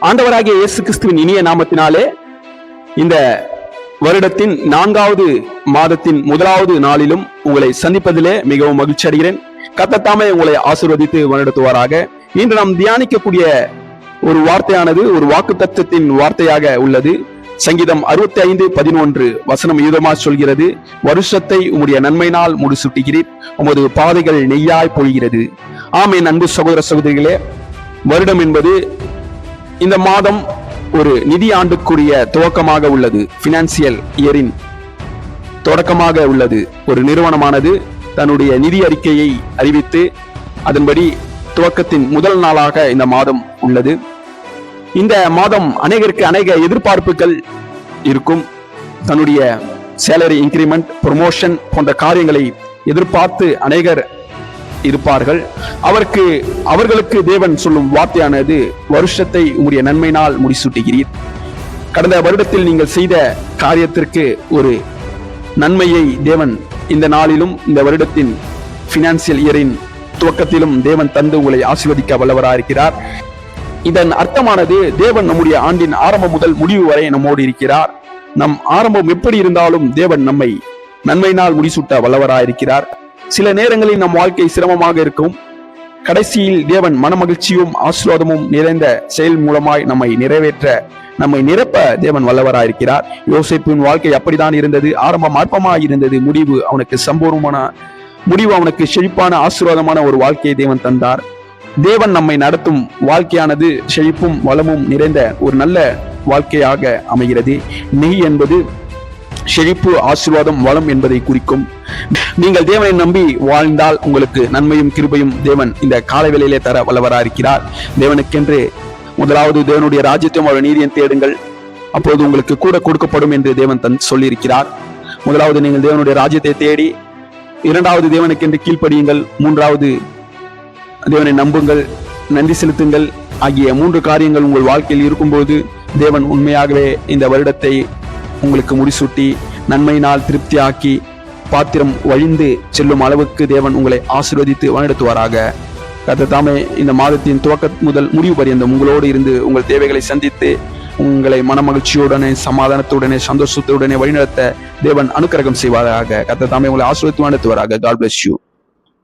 ஆண்டவராகிய இயேசு கிறிஸ்துவின் இனிய நாமத்தினாலே இந்த வருடத்தின் 4வது மாதத்தின் 1வது நாளிலும் உங்களை சந்திப்பதிலே மிகவும் மகிழ்ச்சி அடைகிறேன். கர்த்தர் தாமே உங்களை ஆசீர்வதித்து வழிநடத்துவாராக. இன்று நாம் தியானிக்கக்கூடிய ஒரு வார்த்தையானது ஒரு வாக்குத்தத்தத்தின் வார்த்தையாக உள்ளது. சங்கீதம் 65:11 வசனம் யுதமாக சொல்கிறது, வருஷத்தை உம்முடைய நன்மையினால் முடிசூட்டுகிறீர், உமது பாதைகள் நெய்யாய் பொழிகிறது. ஆமென். அன்பு சகோதர சகோதரிகளே, வருடம் என்பது இந்த மாதம் ஒரு நிதி ஆண்டுக்குரிய துவக்கமாக உள்ளது. பினான்சியல் இயரின் தொடக்கமாக உள்ளது. ஒரு நிறுவனமானது தன்னுடைய நிதி அறிக்கையை அறிவித்து அதன்படி துவக்கத்தின் முதல் நாளாக இந்த மாதம் உள்ளது. இந்த மாதம் அநேகருக்கு அநேக எதிர்பார்ப்புகள் இருக்கும். தன்னுடைய சேலரி இன்கிரிமெண்ட், ப்ரொமோஷன் போன்ற காரியங்களை எதிர்பார்த்து அநேகர் இருப்பார்கள். அவர்களுக்கு தேவன் சொல்லும் வார்த்தையானது, வருஷத்தை உம்முடைய நன்மையினால் முடிசூட்டுகிறீர். கடந்த வருடத்தில் நீங்கள் செய்த காரியத்திற்கு ஒரு நன்மையை தேவன் இந்த நாளிலும் இந்த வருடத்தின் பினான்சியல் இயரின் துவக்கத்திலும் தேவன் தந்து உங்களை ஆசீர்வதிக்க வல்லவராயிருக்கிறார். இதன் அர்த்தமானது, தேவன் நம்முடைய ஆண்டின் ஆரம்பம் முதல் முடிவு வரை நம்மோடு இருக்கிறார். நம் ஆரம்பம் எப்படி இருந்தாலும் தேவன் நம்மை நன்மையினால் முடிசூட்ட வல்லவராயிருக்கிறார். சில நேரங்களில் நம் வாழ்க்கை சிரமமாக இருக்கும். கடைசியில் தேவன் மனமகிழ்ச்சியும் ஆசீர்வாதமும் நிறைந்த செயல் மூலமாய் நம்மை நிரப்ப தேவன் வல்லவராயிருக்கிறார். யோசேப்பின் வாழ்க்கை அப்படித்தான் இருந்தது. ஆரம்பம் அற்பமாய் இருந்தது, முடிவு அவனுக்கு சம்பூர்ணமான முடிவு, அவனுக்கு செழிப்பான ஆசீர்வாதமான ஒரு வாழ்க்கையை தேவன் தந்தார். தேவன் நம்மை நடத்தும் வாழ்க்கையானது செழிப்பும் வளமும் நிறைந்த ஒரு நல்ல வாழ்க்கையாக அமைகிறது. நெய் என்பது செழிப்பு, ஆசீர்வாதம், வளம் என்பதை குறிக்கும். நீங்கள் தேவனை நம்பி வாழ்ந்தால் உங்களுக்கு நன்மையும் கிருபையும் தேவன் இந்த காலை வேளையிலே தர வல்லவராயிருக்கிறார். தேவனுக்கென்று முதலாவது தேவனுடைய ராஜ்யத்தையும் அவர் நீதியையும் தேடுங்கள், அப்போது உங்களுக்கு கூட கொடுக்கப்படும் என்று தேவன் சொல்லியிருக்கிறார். முதலாவது நீங்கள் தேவனுடைய ராஜ்யத்தை தேடி, இரண்டாவது தேவனுக்கென்று கீழ்ப்படியுங்கள், மூன்றாவது தேவனை நம்புங்கள், நன்றி செலுத்துங்கள் ஆகிய 3 காரியங்கள் உங்கள் வாழ்க்கையில் இருக்கும்போது தேவன் உண்மையாகவே இந்த வருடத்தை உங்களுக்கு முடிசூட்டி நன்மையினால் திருப்தியாக்கி பாத்திரம் வழிந்து செல்லும் அளவுக்கு தேவன் உங்களை ஆசீர்வதித்து வழிநடத்துவாராக. கர்த்தர் தாமே இந்த மாதத்தின் துவக்க முதல் முடிவு பரியந்தம் உங்களோடு இருந்து உங்கள் தேவைகளை சந்தித்து உங்களை மனமகிழ்ச்சியுடனே, சமாதானத்துடனே, சந்தோஷத்துடனே வழிநடத்த தேவன் அனுக்கிரகம் செய்வாராக. கர்த்தர் தாமே உங்களை ஆசீர்வதித்து வழிநடத்துவாராக. God bless you.